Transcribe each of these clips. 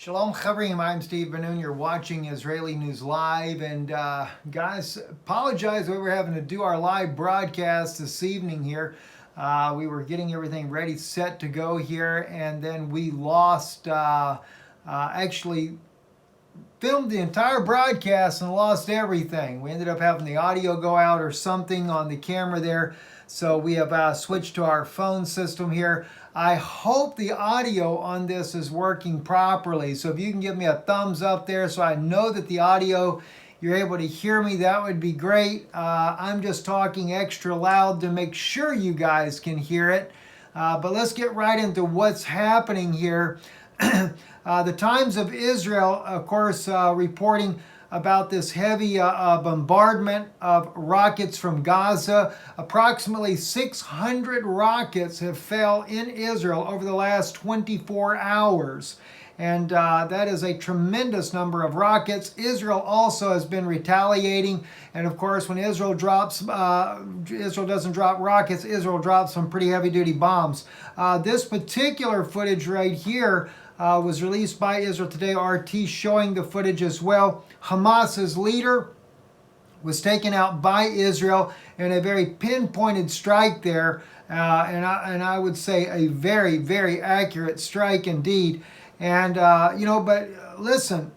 Shalom Chavrim, I'm Steve Ben-Nun. You're watching Israeli News Live. And guys, apologize we were having to do our live broadcast this evening here. We were getting everything ready, set to go here, and then we lost, actually filmed the entire broadcast and lost everything. We ended up having the audio go out or something on the camera there. So we have switched to our phone system here. I hope the audio on this is working properly. So if you can give me a thumbs up there so I know that the audio, you're able to hear me, that would be great. I'm just talking extra loud to make sure you guys can hear it. But let's get right into what's happening here. The Times of Israel, of course, reporting about this heavy bombardment of rockets from Gaza. Approximately 600 rockets have fell in Israel over the last 24 hours. And that is a tremendous number of rockets. Israel also has been retaliating. And of course, when Israel doesn't drop rockets, Israel drops some pretty heavy duty bombs. This particular footage right here was released by Israel Today, RT, showing the footage as well. Hamas's leader was taken out by Israel in a very pinpointed strike there, and I would say a very, very accurate strike indeed. And, but listen,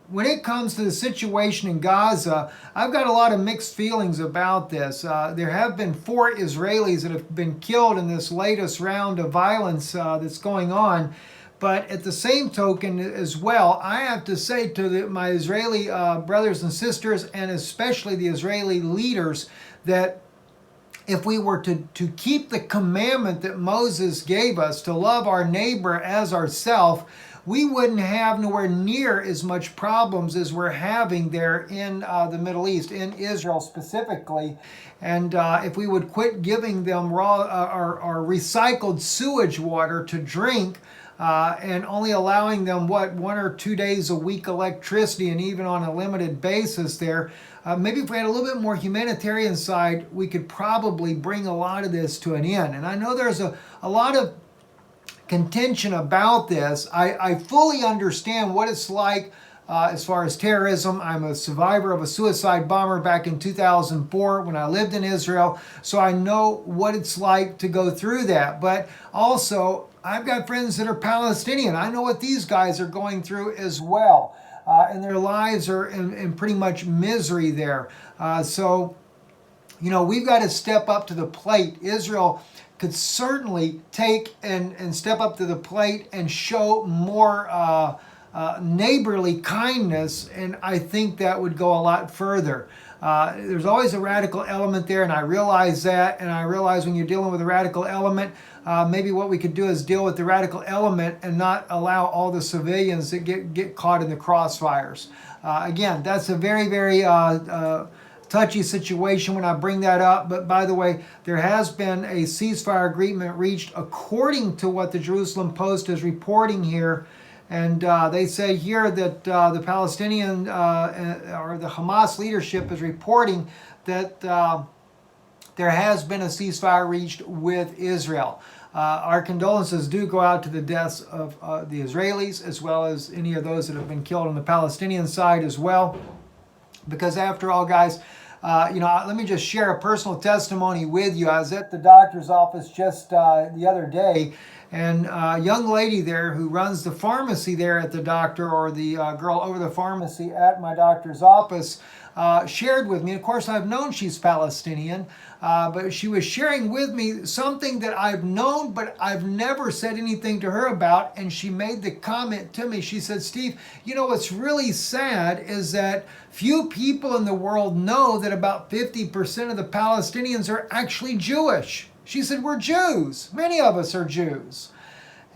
when it comes to the situation in Gaza, I've got a lot of mixed feelings about this. There have been 4 Israelis that have been killed in this latest round of violence that's going on. But at the same token as well, I have to say to my Israeli brothers and sisters, and especially the Israeli leaders, that if we were to keep the commandment that Moses gave us to love our neighbor as ourselves, we wouldn't have nowhere near as much problems as we're having there in the Middle East, in Israel specifically. And if we would quit giving them raw or recycled sewage water to drink, and only allowing them, 1 or 2 days a week electricity, and even on a limited basis there, maybe if we had a little bit more humanitarian side, we could probably bring a lot of this to an end. And I know there's a lot of contention about this. I fully understand what it's like as far as terrorism. I'm a survivor of a suicide bomber back in 2004 when I lived in Israel, so I know what it's like to go through that. But also, I've got friends that are Palestinian. I know what these guys are going through as well. And their lives are in pretty much misery there. So, we've got to step up to the plate. Israel could certainly take and step up to the plate and show more neighborly kindness, and I think that would go a lot further. There's always a radical element there, and I realize that, and I realize when you're dealing with a radical element, maybe what we could do is deal with the radical element and not allow all the civilians that get caught in the crossfires. Again, that's a very, very touchy situation when I bring that up. But by the way, there has been a ceasefire agreement reached according to what the Jerusalem Post is reporting here. And they say here that the Palestinian or the Hamas leadership is reporting that there has been a ceasefire reached with Israel. Our condolences do go out to the deaths of the Israelis, as well as any of those that have been killed on the Palestinian side as well. Because after all, guys, let me just share a personal testimony with you. I was at the doctor's office just the other day, and a young lady there who runs the pharmacy there at the doctor, or the girl over the pharmacy at my doctor's office, shared with me. Of course, I've known she's Palestinian, but she was sharing with me something that I've known, but I've never said anything to her about. And she made the comment to me. She said, "Steve, what's really sad is that few people in the world know that about 50% of the Palestinians are actually Jewish." She said, "We're Jews. Many of us are Jews."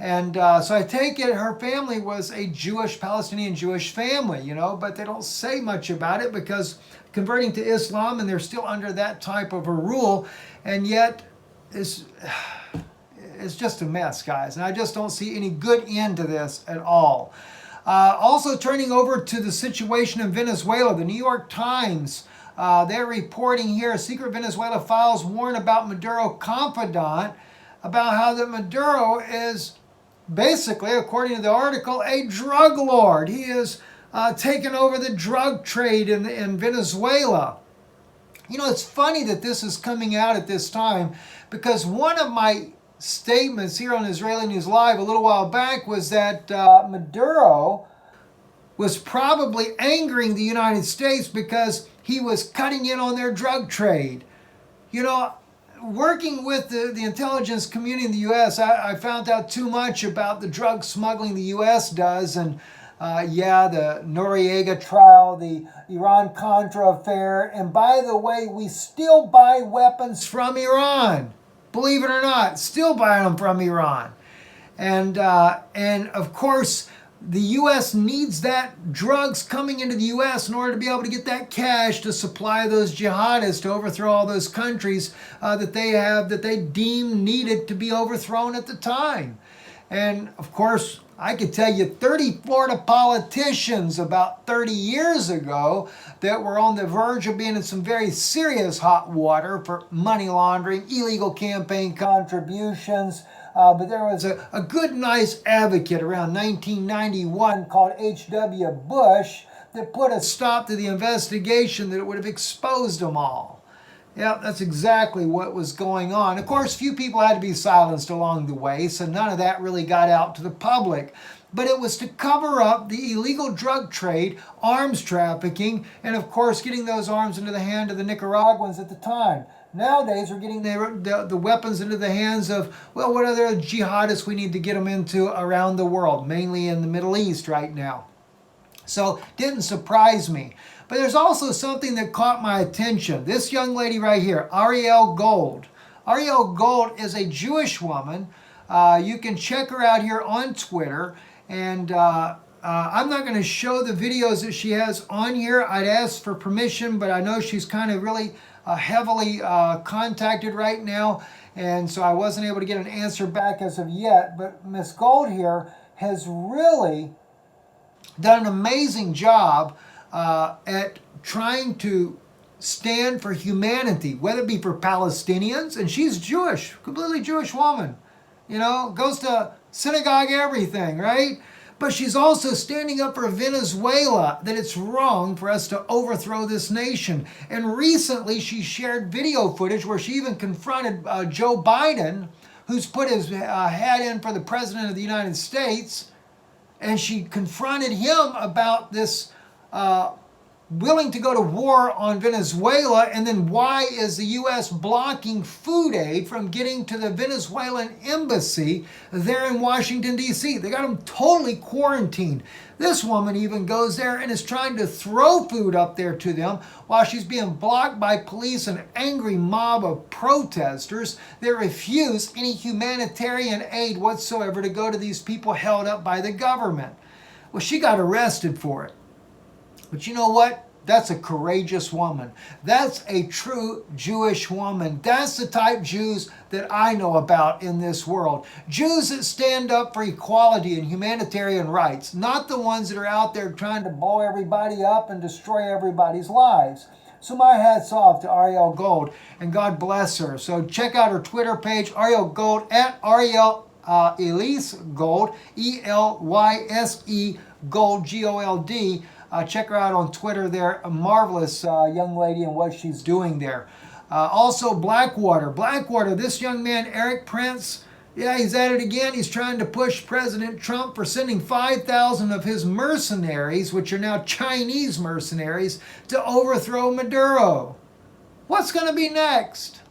And so I take it her family was a Palestinian Jewish family, but they don't say much about it because converting to Islam, and they're still under that type of a rule. And yet it's just a mess, guys. And I just don't see any good end to this at all. Also turning over to the situation in Venezuela, the New York Times, they're reporting here, secret Venezuela files warn about Maduro confidant about how that Maduro is basically, according to the article, a drug lord. He has taken over the drug trade in Venezuela. You know, it's funny that this is coming out at this time, because one of my statements here on Israeli News Live a little while back was that Maduro was probably angering the United States because he was cutting in on their drug trade. You know, working with the intelligence community in the U.S., I found out too much about the drug smuggling the U.S. does. And the Noriega trial, the Iran-Contra affair. And by the way, we still buy weapons from Iran. Believe it or not, still buy them from Iran. And of course, the U.S. needs that drugs coming into the U.S. in order to be able to get that cash to supply those jihadists to overthrow all those countries that they deem needed to be overthrown at the time. And of course, I could tell you 30 Florida politicians about 30 years ago that were on the verge of being in some very serious hot water for money laundering, illegal campaign contributions. But there was a good, nice advocate around 1991 called H.W. Bush that put a stop to the investigation that it would have exposed them all. Yeah, that's exactly what was going on. Of course, few people had to be silenced along the way, so none of that really got out to the public. But it was to cover up the illegal drug trade, arms trafficking, and of course getting those arms into the hand of the Nicaraguans at the time. Nowadays, we're getting the weapons into the hands of, well, what other jihadists we need to get them into around the world, mainly in the Middle East right now. So, didn't surprise me. But there's also something that caught my attention. This young lady right here, Ariel Gold. Ariel Gold is a Jewish woman. You can check her out here on Twitter. And I'm not going to show the videos that she has on here. I'd ask for permission, but I know she's kind of really heavily contacted right now. And so I wasn't able to get an answer back as of yet. But Miss Gold here has really done an amazing job at trying to stand for humanity, whether it be for Palestinians, and she's Jewish, completely Jewish woman, you know, goes to synagogue, everything, right? But she's also standing up for Venezuela, that it's wrong for us to overthrow this nation. And recently she shared video footage where she even confronted Joe Biden, who's put his hat in for the President of the United States, and she confronted him about this willing to go to war on Venezuela, and then why is the U.S. blocking food aid from getting to the Venezuelan embassy there in Washington, D.C. They got them totally quarantined. This woman even goes there and is trying to throw food up there to them while she's being blocked by police and an angry mob of protesters that refuse any humanitarian aid whatsoever to go to these people held up by the government. Well, she got arrested for it. But you know what? That's a courageous woman. That's a true Jewish woman. That's the type of Jews that I know about in this world. Jews that stand up for equality and humanitarian rights, not the ones that are out there trying to blow everybody up and destroy everybody's lives. So my hat's off to Ariel Gold, and God bless her. So check out her Twitter page, Ariel Gold, at Ariel Elise Gold, E-L-Y-S-E Gold, G-O-L-D. Check her out on Twitter there. A marvelous young lady and what she's doing there. Also, Blackwater. Blackwater, this young man, Eric Prince, yeah, he's at it again. He's trying to push President Trump for sending 5,000 of his mercenaries, which are now Chinese mercenaries, to overthrow Maduro. What's going to be next?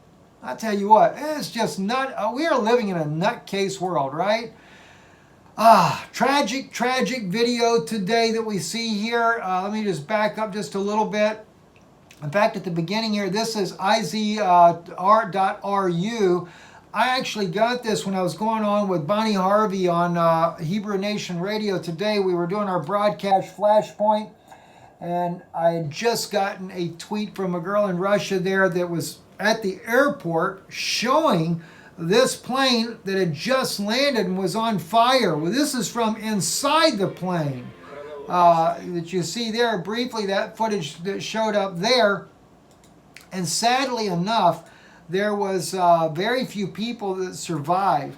I tell you what, it's just we are living in a nutcase world, right? Tragic video today that we see here. Let me just back up just a little bit. In fact, at the beginning here, this is izr.ru. I actually got this when I was going on with Bonnie Harvey on Hebrew Nation Radio today. We were doing our broadcast Flashpoint, and I had just gotten a tweet from a girl in Russia there that was at the airport showing this plane that had just landed and was on fire. Well, this is from inside the plane that you see there briefly, that footage that showed up there. And sadly enough, there was very few people that survived.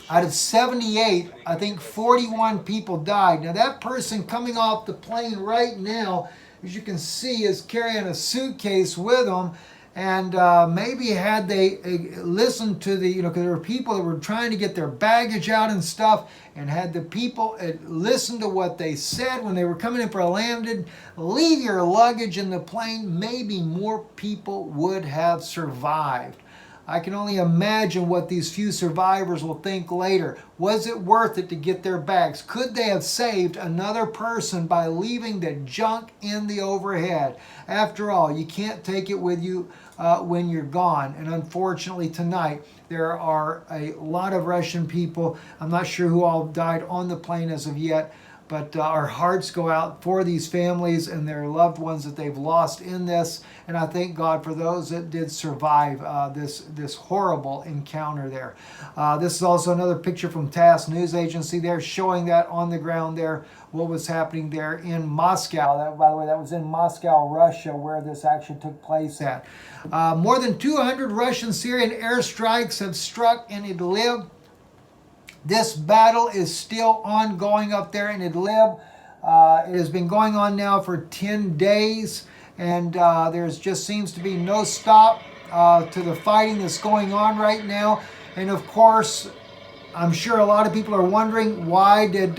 Out of 78, I think 41 people died. Now that person coming off the plane right now, as you can see, is carrying a suitcase with them. And maybe had they listened to the, because there were people that were trying to get their baggage out and stuff, and had the people listened to what they said when they were coming in for a landing, leave your luggage in the plane, maybe more people would have survived. I can only imagine what these few survivors will think later. Was it worth it to get their bags? Could they have saved another person by leaving the junk in the overhead? After all, you can't take it with you when you're gone. And unfortunately tonight, there are a lot of Russian people. I'm not sure who all died on the plane as of yet, but our hearts go out for these families and their loved ones that they've lost in this. And I thank God for those that did survive this horrible encounter there. This is also another picture from TASS news agency there, showing that on the ground there, what was happening there in Moscow. That, by the way, that was in Moscow, Russia, where this actually took place at. More than 200 Russian-Syrian airstrikes have struck in Idlib. This battle is still ongoing up there in Idlib. It has been going on now for 10 days, and there's just seems to be no stop to the fighting that's going on right now. And of course, I'm sure a lot of people are wondering, why did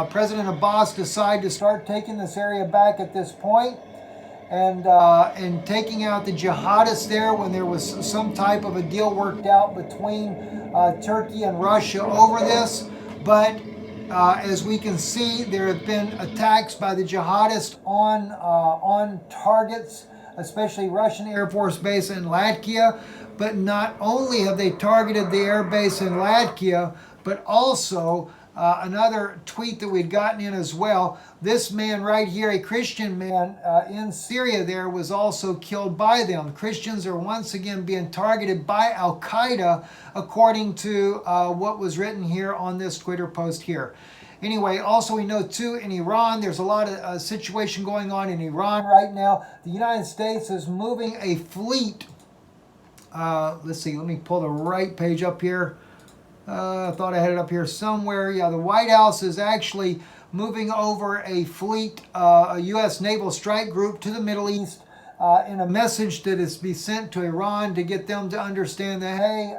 President Abbas decide to start taking this area back at this point? And taking out the jihadists there when there was some type of a deal worked out between Turkey and Russia over this. But as we can see, there have been attacks by the jihadists on targets, especially Russian Air Force Base in Latvia. But not only have they targeted the air base in Latvia, but also another tweet that we'd gotten in as well. This man right here, a Christian man in Syria there, was also killed by them. Christians are once again being targeted by Al-Qaeda, according to what was written here on this Twitter post here. Anyway, also we know too, in Iran, there's a lot of situation going on in Iran right now. The United States is moving a fleet. Let's see, let me pull the right page up here. I thought I had it up here somewhere. Yeah, the White House is actually moving over a fleet, a U.S. naval strike group to the Middle East in a message that is to be sent to Iran to get them to understand that, hey,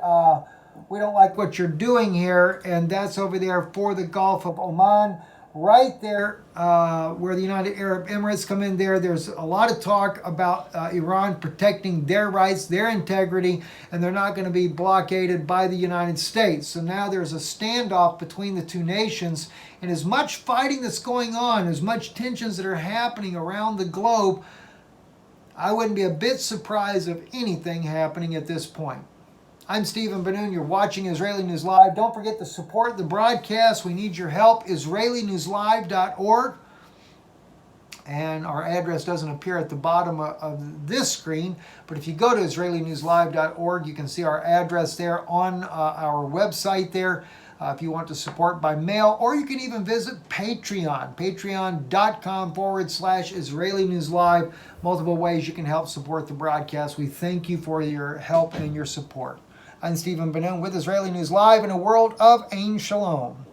we don't like what you're doing here. And that's over there for the Gulf of Oman. Right there where the United Arab Emirates come in there, there's a lot of talk about Iran protecting their rights, their integrity, and they're not going to be blockaded by the United States. So now there's a standoff between the two nations, and as much fighting that's going on, as much tensions that are happening around the globe, I wouldn't be a bit surprised of anything happening at this point. I'm Stephen Ben-Nun. You're watching Israeli News Live. Don't forget to support the broadcast. We need your help. IsraeliNewsLive.org. And our address doesn't appear at the bottom of this screen, but if you go to IsraeliNewsLive.org, you can see our address there on our website there if you want to support by mail, or you can even visit Patreon, patreon.com/Israeli News Live. Multiple ways you can help support the broadcast. We thank you for your help and your support. I'm Stephen Ben-Nun with Israeli News Live in a world of Ein Shalom.